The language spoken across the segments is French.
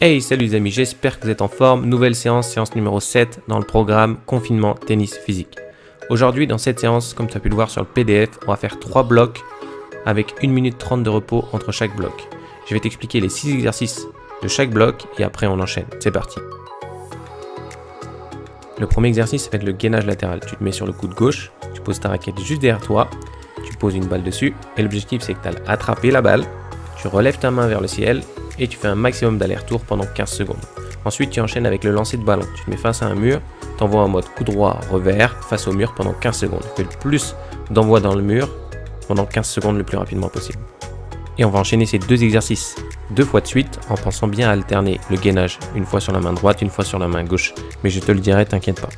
Hey, salut les amis, j'espère que vous êtes en forme. Nouvelle séance, séance numéro 7 dans le programme Confinement Tennis Physique. Aujourd'hui, dans cette séance, comme tu as pu le voir sur le PDF, on va faire 3 blocs avec 1 minute 30 de repos entre chaque bloc. Je vais t'expliquer les 6 exercices de chaque bloc et après on enchaîne. C'est parti. Le premier exercice, ça va être le gainage latéral. Tu te mets sur le coude gauche, tu poses ta raquette juste derrière toi, tu poses une balle dessus et l'objectif c'est que tu as attrapé la balle, tu relèves ta main vers le ciel et tu fais un maximum d'aller-retour pendant 15 secondes. Ensuite, tu enchaînes avec le lancer de ballon. Tu te mets face à un mur, tu envoies en mode coup droit, revers, face au mur pendant 15 secondes. Tu fais le plus d'envoi dans le mur pendant 15 secondes le plus rapidement possible. Et on va enchaîner ces 2 exercices 2 fois de suite en pensant bien à alterner le gainage, une fois sur la main droite, une fois sur la main gauche. Mais je te le dirai, t'inquiète pas.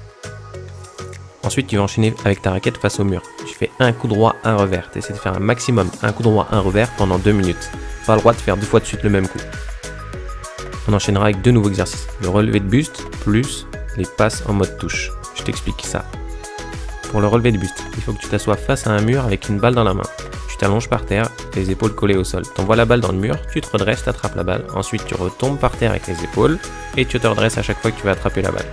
Ensuite, tu vas enchaîner avec ta raquette face au mur. Tu fais un coup droit, un revers. Tu essaies de faire un maximum, un coup droit, un revers pendant 2 minutes. Pas le droit de faire 2 fois de suite le même coup. On enchaînera avec 2 nouveaux exercices. Le relevé de buste plus les passes en mode touche. Je t'explique ça. Pour le relevé de buste, il faut que tu t'assoies face à un mur avec une balle dans la main. Tu t'allonges par terre, les épaules collées au sol. Tu envoies la balle dans le mur, tu te redresses, tu attrapes la balle. Ensuite, tu retombes par terre avec les épaules et tu te redresses à chaque fois que tu vas attraper la balle.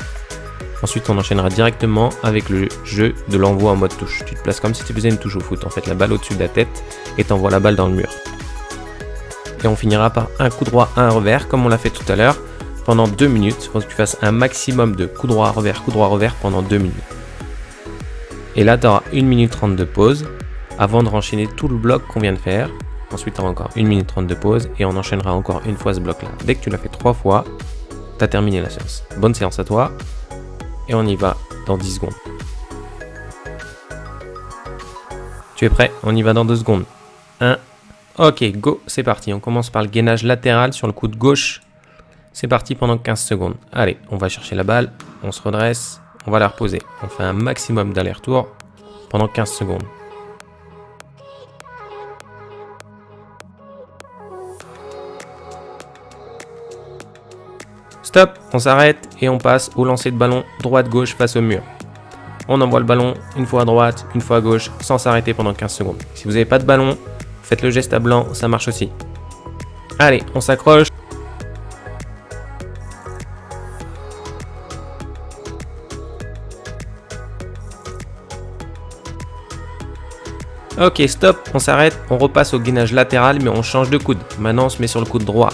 Ensuite, on enchaînera directement avec le jeu de l'envoi en mode touche. Tu te places comme si tu faisais une touche au foot. En fait, la balle au-dessus de la tête et tu envoies la balle dans le mur. Et on finira par un coup droit, un revers, comme on l'a fait tout à l'heure, pendant 2 minutes. Il faut que tu fasses un maximum de coup droit, revers pendant 2 minutes. Et là, tu auras 1 minute 30 de pause avant de renchaîner tout le bloc qu'on vient de faire. Ensuite, tu auras encore 1 minute 30 de pause et on enchaînera encore une fois ce bloc-là. Dès que tu l'as fait 3 fois, tu as terminé la séance. Bonne séance à toi et on y va dans 10 secondes. Tu es prêt? On y va dans 2 secondes. 1. Ok, go, c'est parti. On commence par le gainage latéral sur le coude gauche. C'est parti pendant 15 secondes. Allez, on va chercher la balle, on se redresse, on va la reposer. On fait un maximum d'aller-retour pendant 15 secondes. Stop, on s'arrête et on passe au lancer de ballon droite-gauche face au mur. On envoie le ballon une fois à droite, une fois à gauche, sans s'arrêter pendant 15 secondes. Si vous n'avez pas de ballon, faites le geste à blanc, ça marche aussi. Allez, on s'accroche. Ok, stop, on s'arrête, on repasse au gainage latéral, mais on change de coude. Maintenant, on se met sur le coude droit.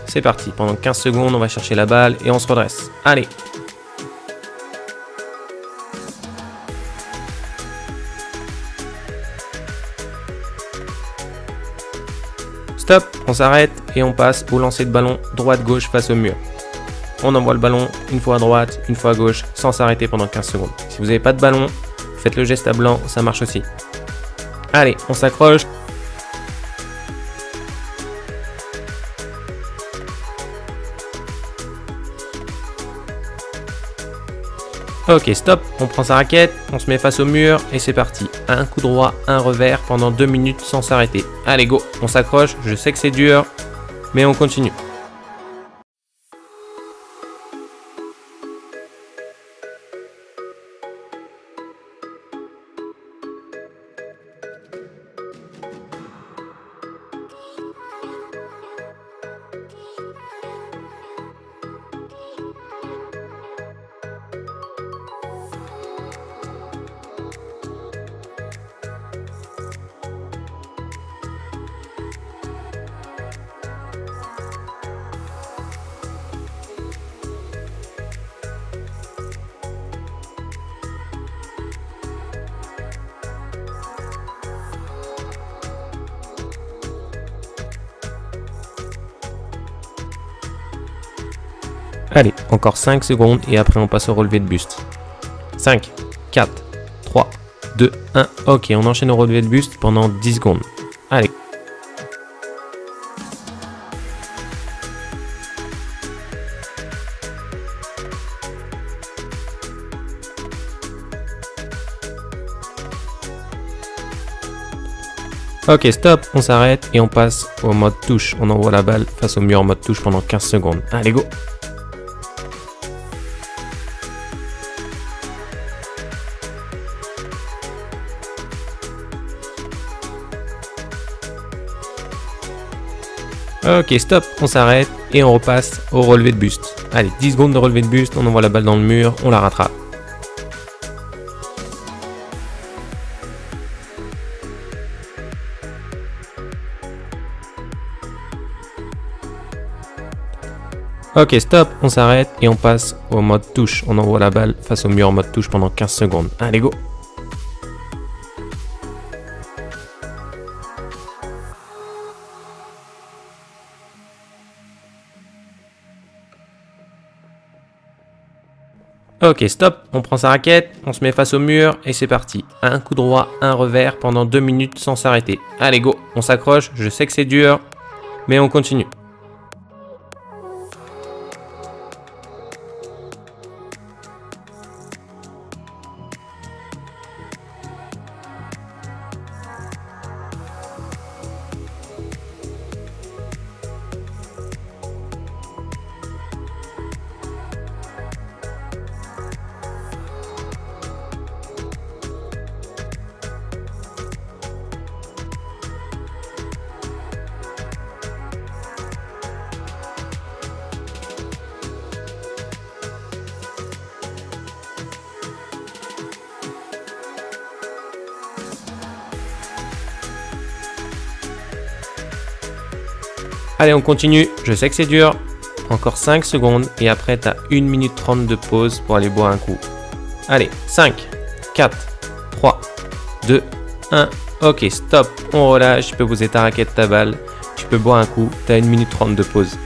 C'est parti, pendant 15 secondes, on va chercher la balle et on se redresse. Allez. Stop, on s'arrête et on passe au lancer de ballon droite-gauche face au mur. On envoie le ballon une fois à droite, une fois à gauche, sans s'arrêter pendant 15 secondes. Si vous n'avez pas de ballon, faites le geste à blanc, ça marche aussi. Allez, on s'accroche. Ok, stop, on prend sa raquette, on se met face au mur et c'est parti. Un coup droit, un revers pendant 2 minutes sans s'arrêter. Allez, go, on s'accroche, je sais que c'est dur, mais on continue. Allez, encore 5 secondes et après on passe au relevé de buste. 5, 4, 3, 2, 1. Ok, on enchaîne au relevé de buste pendant 10 secondes. Allez. Ok, stop, on s'arrête et on passe au mode touche. On envoie la balle face au mur en mode touche pendant 15 secondes. Allez, go! Ok, stop, on s'arrête et on repasse au relevé de buste. Allez, 10 secondes de relevé de buste, on envoie la balle dans le mur, on la rattrape. Ok, stop, on s'arrête et on passe au mode touche. On envoie la balle face au mur en mode touche pendant 15 secondes. Allez, go! Ok, stop, on prend sa raquette, on se met face au mur et c'est parti. Un coup droit, un revers pendant 2 minutes sans s'arrêter. Allez, go, on s'accroche, je sais que c'est dur, mais on continue. Allez, on continue. Je sais que c'est dur. Encore 5 secondes et après, tu as 1 minute 30 de pause pour aller boire un coup. Allez, 5, 4, 3, 2, 1. Ok, stop. On relâche. Tu peux poser ta raquette, ta balle. Tu peux boire un coup. Tu as 1 minute 30 de pause.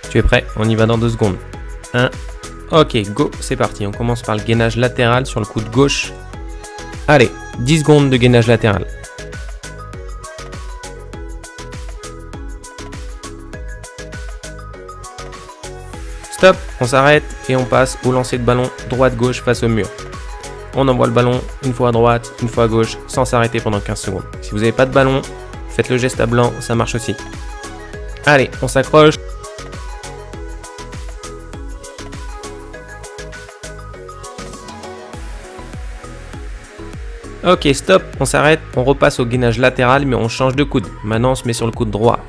Tu es prêt? On y va dans 2 secondes. 1. Ok, go, c'est parti. On commence par le gainage latéral sur le coude gauche. Allez, 10 secondes de gainage latéral. Stop, on s'arrête et on passe au lancer de ballon droite-gauche face au mur. On envoie le ballon une fois à droite, une fois à gauche, sans s'arrêter pendant 15 secondes. Si vous n'avez pas de ballon, faites le geste à blanc, ça marche aussi. Allez, on s'accroche. Ok, stop, on s'arrête, on repasse au gainage latéral, mais on change de coude. Maintenant, on se met sur le coude droit.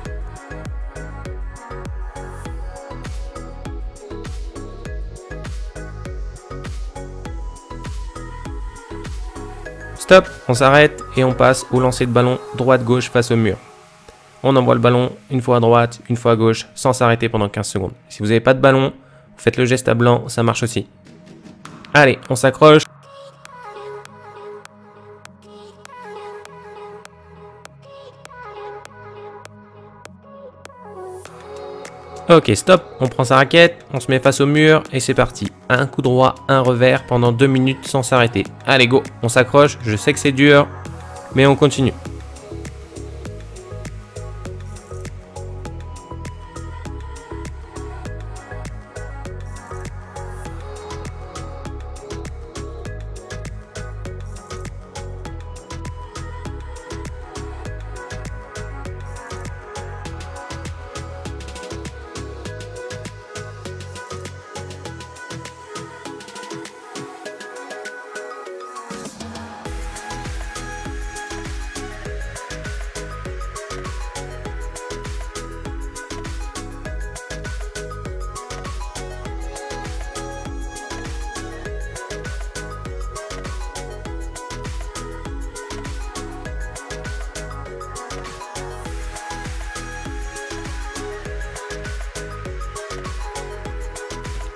Stop, on s'arrête et on passe au lancer de ballon droite-gauche face au mur. On envoie le ballon une fois à droite, une fois à gauche, sans s'arrêter pendant 15 secondes. Si vous n'avez pas de ballon, faites le geste à blanc, ça marche aussi. Allez, on s'accroche. Ok, stop, on prend sa raquette, on se met face au mur et c'est parti. Un coup droit, un revers pendant 2 minutes sans s'arrêter. Allez, go, on s'accroche, je sais que c'est dur, mais on continue.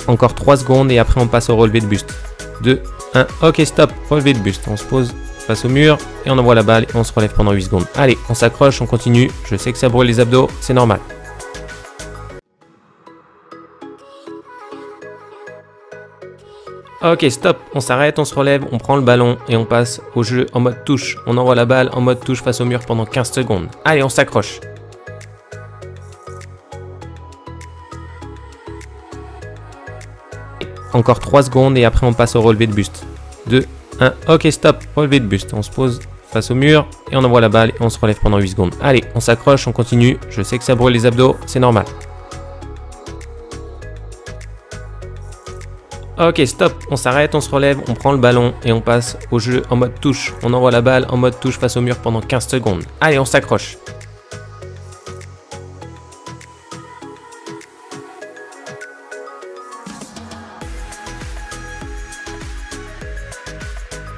Encore 3 secondes et après on passe au relevé de buste. 2, 1, ok stop, relevé de buste. On se pose face au mur et on envoie la balle et on se relève pendant 8 secondes. Allez, on s'accroche, on continue. Je sais que ça brûle les abdos, c'est normal. Ok, stop, on s'arrête, on se relève, on prend le ballon et on passe au jeu en mode touche. On envoie la balle en mode touche face au mur pendant 15 secondes. Allez, on s'accroche. Encore 3 secondes et après on passe au relevé de buste. 2, 1, ok stop, relevé de buste. On se pose face au mur et on envoie la balle et on se relève pendant 8 secondes. Allez, on s'accroche, on continue. Je sais que ça brûle les abdos, c'est normal. Ok stop, on s'arrête, on se relève, on prend le ballon et on passe au jeu en mode touche. On envoie la balle en mode touche face au mur pendant 15 secondes. Allez, on s'accroche.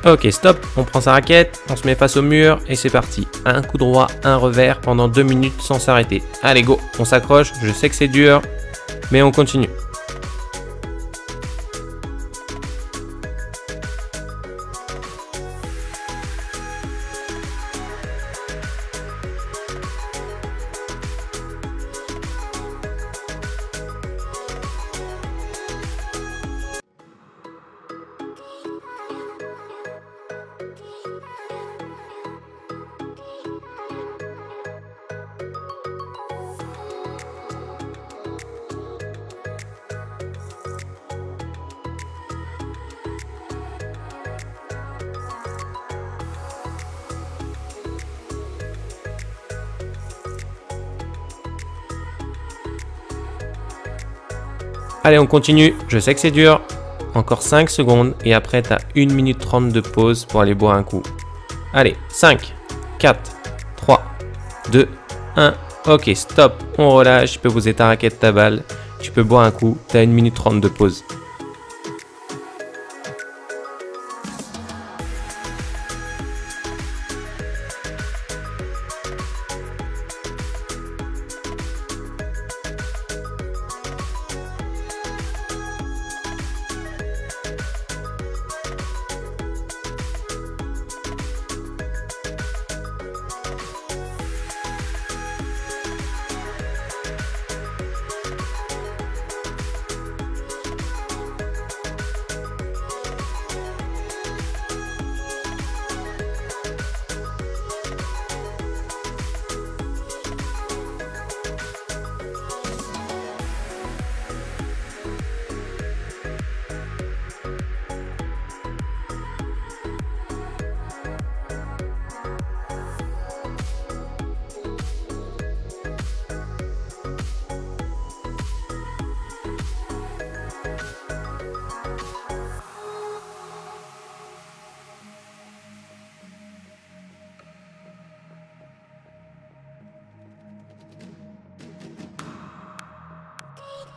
Ok stop, on prend sa raquette, on se met face au mur et c'est parti. Un coup droit, un revers pendant 2 minutes sans s'arrêter. Allez go, on s'accroche, je sais que c'est dur, mais on continue. Allez, on continue. Je sais que c'est dur. Encore 5 secondes et après, tu as 1 minute 30 de pause pour aller boire un coup. Allez, 5, 4, 3, 2, 1. Ok, stop. On relâche. Tu peux poser ta raquette, ta balle. Tu peux boire un coup. Tu as 1 minute 30 de pause.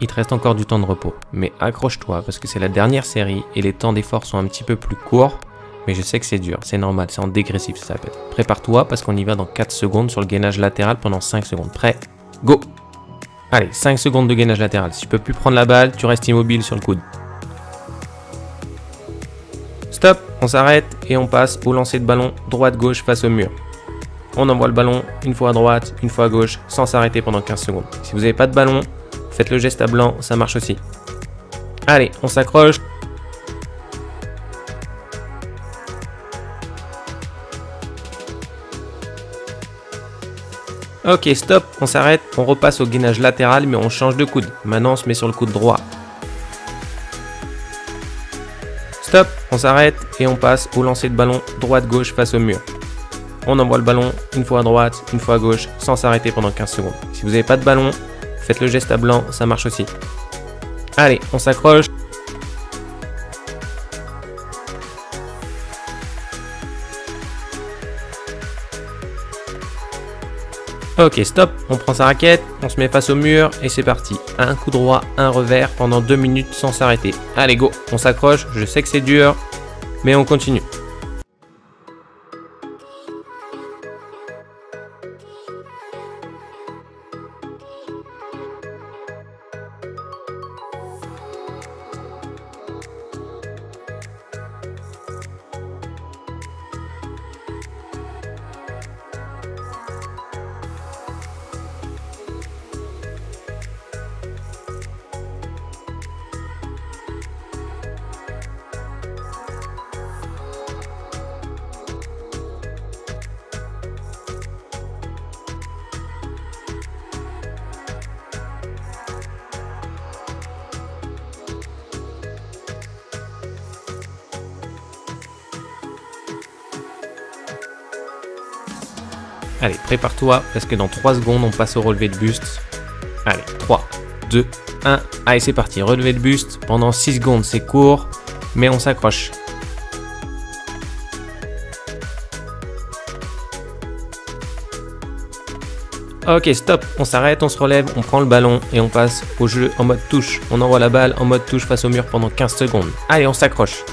Il te reste encore du temps de repos, mais accroche-toi parce que c'est la dernière série et les temps d'effort sont un petit peu plus courts, mais je sais que c'est dur, c'est normal, c'est en dégressif ça s'appelle. Prépare-toi parce qu'on y va dans 4 secondes sur le gainage latéral pendant 5 secondes. Prêt? Go! Allez, 5 secondes de gainage latéral. Si tu peux plus prendre la balle, tu restes immobile sur le coude. Stop, on s'arrête et on passe au lancer de ballon droite-gauche face au mur. On envoie le ballon une fois à droite, une fois à gauche, sans s'arrêter pendant 15 secondes. Si vous n'avez pas de ballon, faites le geste à blanc, ça marche aussi. Allez, on s'accroche. Ok, stop, on s'arrête, on repasse au gainage latéral, mais on change de coude. Maintenant, on se met sur le coude droit. Stop, on s'arrête et on passe au lancer de ballon droite-gauche face au mur. On envoie le ballon une fois à droite, une fois à gauche, sans s'arrêter pendant 15 secondes. Si vous n'avez pas de ballon, faites le geste à blanc, ça marche aussi. Allez, on s'accroche. Ok, stop, on prend sa raquette, on se met face au mur et c'est parti. Un coup droit, un revers pendant 2 minutes sans s'arrêter. Allez, go, on s'accroche, je sais que c'est dur, mais on continue. Allez, prépare-toi parce que dans 3 secondes, on passe au relevé de buste. Allez, 3, 2, 1. Allez, c'est parti. Relevé de buste pendant 6 secondes. C'est court, mais on s'accroche. Ok, stop. On s'arrête, on se relève, on prend le ballon et on passe au jeu en mode touche. On envoie la balle en mode touche face au mur pendant 15 secondes. Allez, on s'accroche.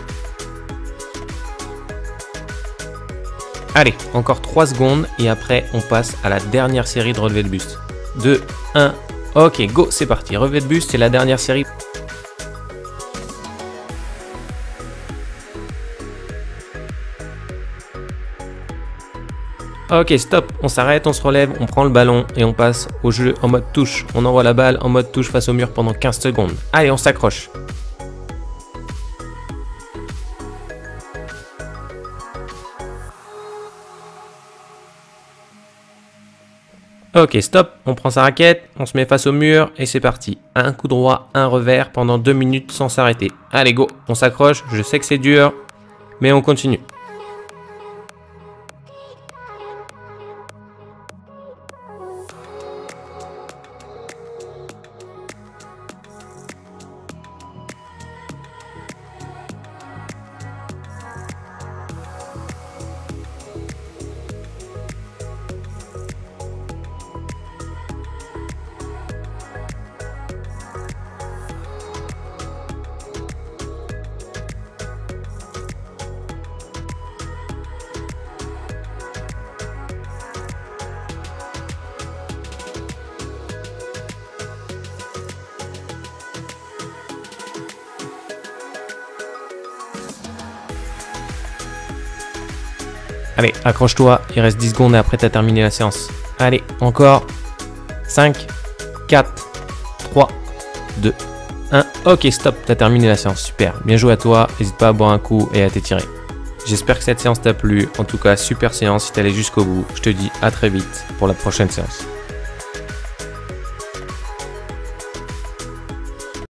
Allez, encore 3 secondes et après on passe à la dernière série de relevé de buste. 2, 1, ok, go, c'est parti. Relevé de buste, c'est la dernière série. Ok, stop, on s'arrête, on se relève, on prend le ballon et on passe au jeu en mode touche. On envoie la balle en mode touche face au mur pendant 15 secondes. Allez, on s'accroche. Ok, stop, on prend sa raquette, on se met face au mur et c'est parti. Un coup droit, un revers pendant 2 minutes sans s'arrêter. Allez, go, on s'accroche, je sais que c'est dur, mais on continue. Allez, accroche-toi, il reste 10 secondes et après t'as terminé la séance. Allez, encore 5, 4, 3, 2, 1. Ok, stop, t'as terminé la séance, super. Bien joué à toi, n'hésite pas à boire un coup et à t'étirer. J'espère que cette séance t'a plu. En tout cas, super séance si t'es allé jusqu'au bout. Je te dis à très vite pour la prochaine séance.